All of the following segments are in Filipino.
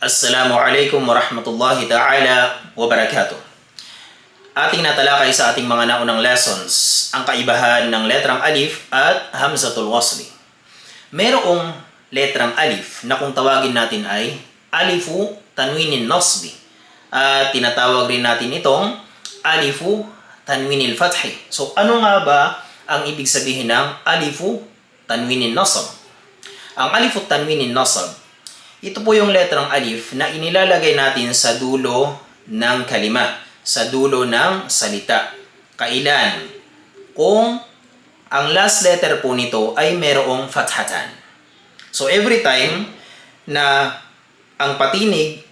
Assalamualaikum warahmatullahi ta'ala wabarakatuh. Ating natalakay sa ating mga naunang lessons ang kaibahan ng letrang alif at hamzatul wasli. Merong letrang alif na kung tawagin natin ay alifu tanwinin nasbi at tinatawag rin natin itong alifu tanwinil fathi. So ano nga ba ang ibig sabihin ng alifu tanwinin nasab? Ang alifu tanwinin nasab, ito po yung letrang alif na inilalagay natin sa dulo ng kalima, sa dulo ng salita. Kailan? Kung ang last letter po nito ay merong fathatan. So every time na ang patinig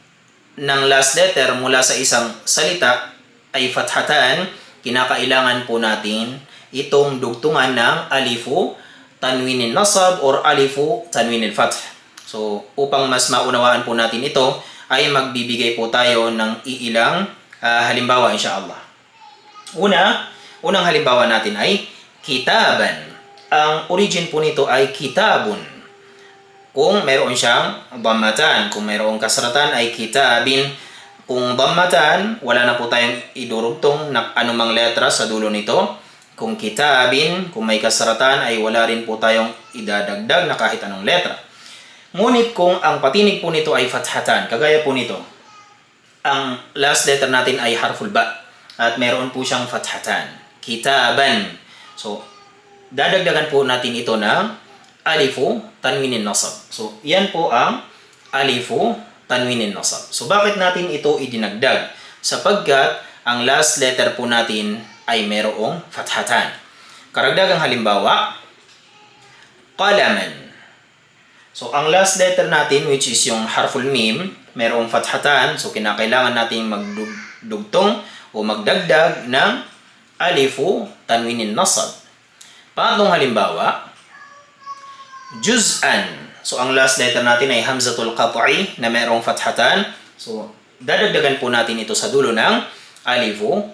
ng last letter mula sa isang salita ay fathatan, kinakailangan po natin itong dugtungan ng alifu tanwinin nasab or alifu tanwinil fath. So, upang mas maunawaan po natin ito, ay magbibigay po tayo ng iilang halimbawa insyaallah. Unang halimbawa natin ay kitaban. Ang origin po nito ay kitabun. Kung mayroon siyang dhammatan, kung mayroong kasratan ay kitabin. Kung dhammatan, wala na po tayong idurugtong na anumang letra sa dulo nito. Kung kitabin, kung may kasratan ay wala rin po tayong idadagdag na kahit anong letra. Ngunit kung ang patinig po nito ay fathatan, kagaya po nito, ang last letter natin ay harful ba at meron po siyang fathatan, kitaban. So, dadagdagan po natin ito ng alifu tanwinin nasab. So, yan po ang alifu tanwinin nasab. So, bakit natin ito idinagdag? Sapagkat ang last letter po natin ay merong fathatan. Karagdagang halimbawa, qalaman. So, ang last letter natin, which is yung harful mim, merong fathatan. So, kinakailangan natin magdugtong o magdagdag ng alifu tanwinin nasab. Pangatlong halimbawa, juz'an. So, ang last letter natin ay hamzatul qat'i na merong fathatan. So, dadagdagan po natin ito sa dulo ng alifu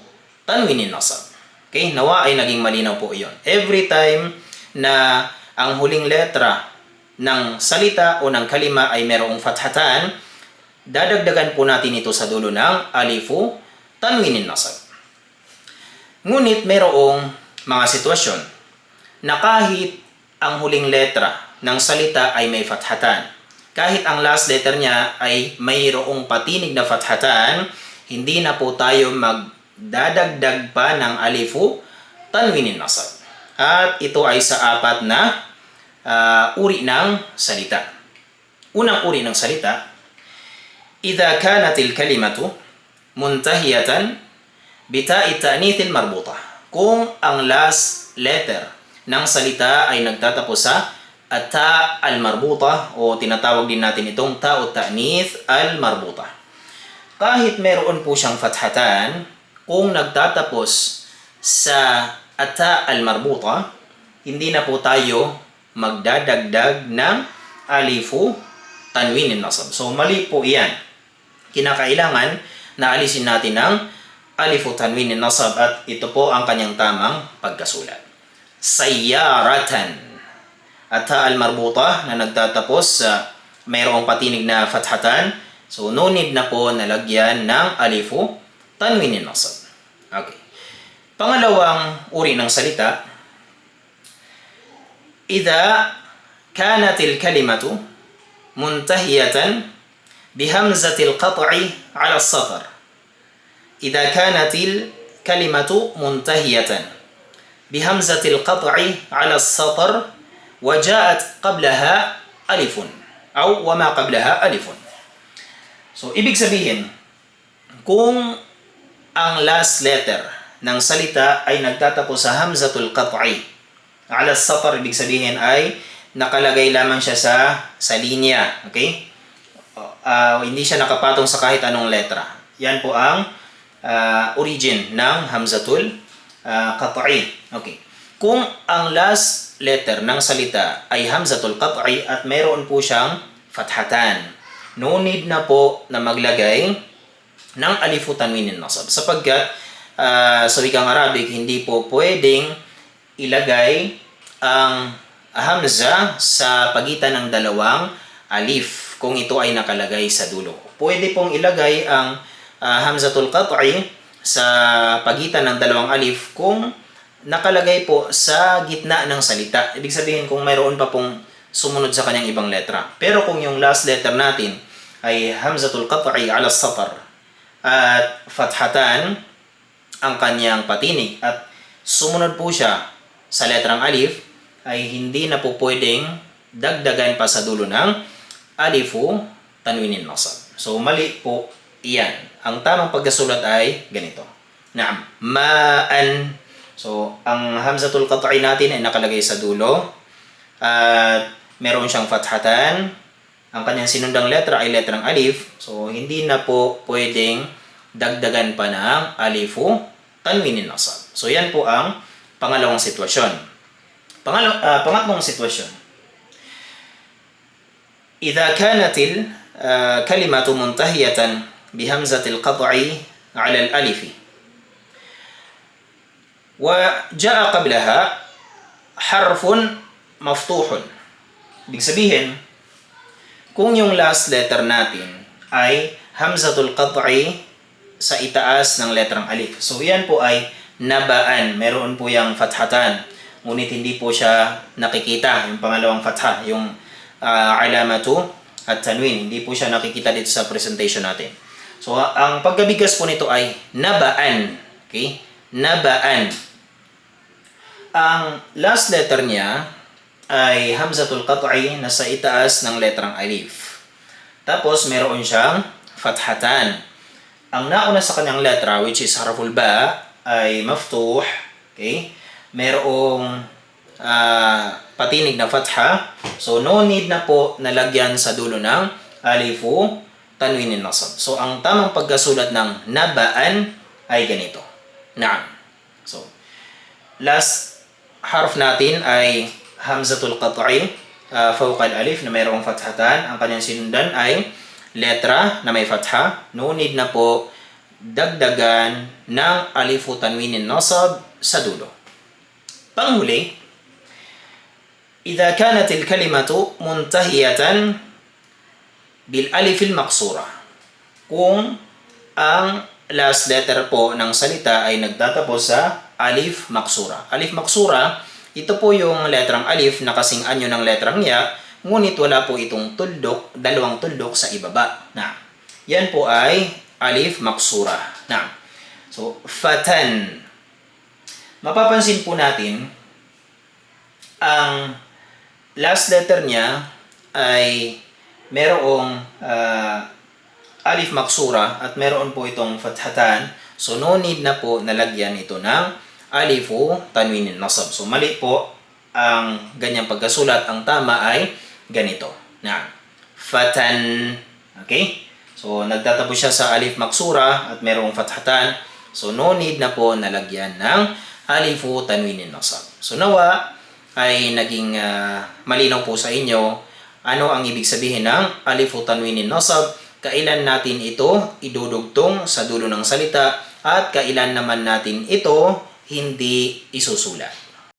tanwinin nasab. Okay? Nawa ay naging malinaw po iyon. Every time na ang huling letra ng salita o ng kalima ay merong fathatan, dadagdagan po natin ito sa dulo ng alifu tanwinin nasab. Ngunit merong mga sitwasyon na kahit ang huling letra ng salita ay may fathatan, kahit ang last letter niya ay mayroong patinig na fathatan, hindi na po tayo magdadagdag pa ng alifu tanwinin nasab. At ito ay sa apat na uri ng salita. Unang uri ng salita, idha kanatil kalimatu muntahiyatan bita'i ta'nithil marbuta. Kung ang last letter ng salita ay nagtatapos sa ta al-marbuta o tinatawag din natin itong ta'u ta'nith al-marbuta. Kahit meron po siyang fathatan, kung nagtatapos sa ta al-marbuta, hindi na po tayo magdadagdag ng alifu tanwinin nasab. So, mali po iyan. Kinakailangan na alisin natin ang alifu tanwinin nasab at ito po ang kanyang tamang pagkasulat. Sayyaratan. At al-marbuta na nagtatapos sa mayroong patinig na fathatan. So, no need na po nalagyan ng alifu tanwinin nasab. Okay. Pangalawang uri ng salita, إذا كانت الكلمة منتهية بهمزة القطع على السطر. إذا كانت الكلمة منتهية بهمزة القطع على السطر وجاءت قبلها ألف أو وما قبلها ألف. So, ibig sabihin, kung ang last letter ng salita ay nagtatapos sa hamzatul qat'i ala satar, ibig sabihin ay nakalagay lamang siya sa linya, okay? Hindi siya nakapatong sa kahit anong letra. Yan po ang origin ng hamzatul qat'i. Okay. Kung ang last letter ng salita ay hamzatul qat'i at mayroon po siyang fathatan, no need na po na maglagay ng alifu tanwinin nasab sapagkat sa wikang Arabic hindi po pwedeng ilagay ang hamza sa pagitan ng dalawang alif kung ito ay nakalagay sa dulo. Pwede pong ilagay ang hamzatul qat'i sa pagitan ng dalawang alif kung nakalagay po sa gitna ng salita. Ibig sabihin kung mayroon pa pong sumunod sa kanyang ibang letra. Pero kung yung last letter natin ay hamzatul qat'i ala satar at fathatan ang kanyang patinig at sumunod po siya sa letrang alif, ay hindi na po pwedeng dagdagan pa sa dulo ng alifu tanwinin nasab. So mali po iyan. Ang tamang pagkasulat ay ganito. Naam, ma'an. So ang hamzatul qat'i natin ay nakalagay sa dulo at meron siyang fathatan. Ang kanyang sinundang letra ay letrang alif. So hindi na po pwedeng dagdagan pa ng alifu tanwinin nasab. So yan po ang pangalawang sitwasyon. Pangatlong sitwasyon. إذا كانت الكلمة منتهية بهمزة القطع على الألف وجاء قبلها حرف مفتوح. Ibig sabihin, kung yung last letter natin ay hamzatul qat'i sa itaas ng letrang alif. So yan po ay nabaan. Meron po yung fathatan. Ngunit hindi po siya nakikita, yung pangalawang fatha, yung alamatu at tanwin. Hindi po siya nakikita dito sa presentation natin. So, ang pagkabigas po nito ay nabaan. Okay? Nabaan. Ang last letter niya ay hamzatul qat'i na sa itaas ng letrang alif. Tapos, meron siyang fathatan. Ang nauna sa kanyang letra, which is harful ba, ay maftuh. Okay? Merong patinig na fatha. So, no need na po nalagyan sa dulo ng alifu tanwinin nasab. So, ang tamang pagkasulat ng nabaan ay ganito. Naam. So, last harf natin ay hamzatul qat'i fawqa al-alif na mayroong fathatan. Ang kanyang sinundan ay letra na may fatha. No need na po dagdagan ng alifu tanwinin nasab sa dulo. Panghuli, إذا كانت الكلمة منتهية بالألف المقصورة. Kung ang last letter po ng salita ay nagtatapos sa alif maksura. Alif maksura, ito po yung letrang alif na kasing anyo ng letrang ya, ngunit wala po itong tuldok, dalawang tuldok sa ibaba. Na, yan po ay alif maksura. Na, so, fatan. Mapapansin po natin, ang last letter niya ay merong alif maksura at meron po itong fathatan. So, no need na po nalagyan ito ng alifu tanwinin nasab. So, mali po ang ganyang pagkasulat. Ang tama ay ganito. Na, fatan. Okay? So, nagtatapos siya sa alif maksura at merong fathatan. So, no need na po nalagyan ng alifu tanwinin nasab. So, nawa ay naging malinaw po sa inyo ano ang ibig sabihin ng alifu tanwinin nasab, kailan natin ito idudugtong sa dulo ng salita at kailan naman natin ito hindi isusulat.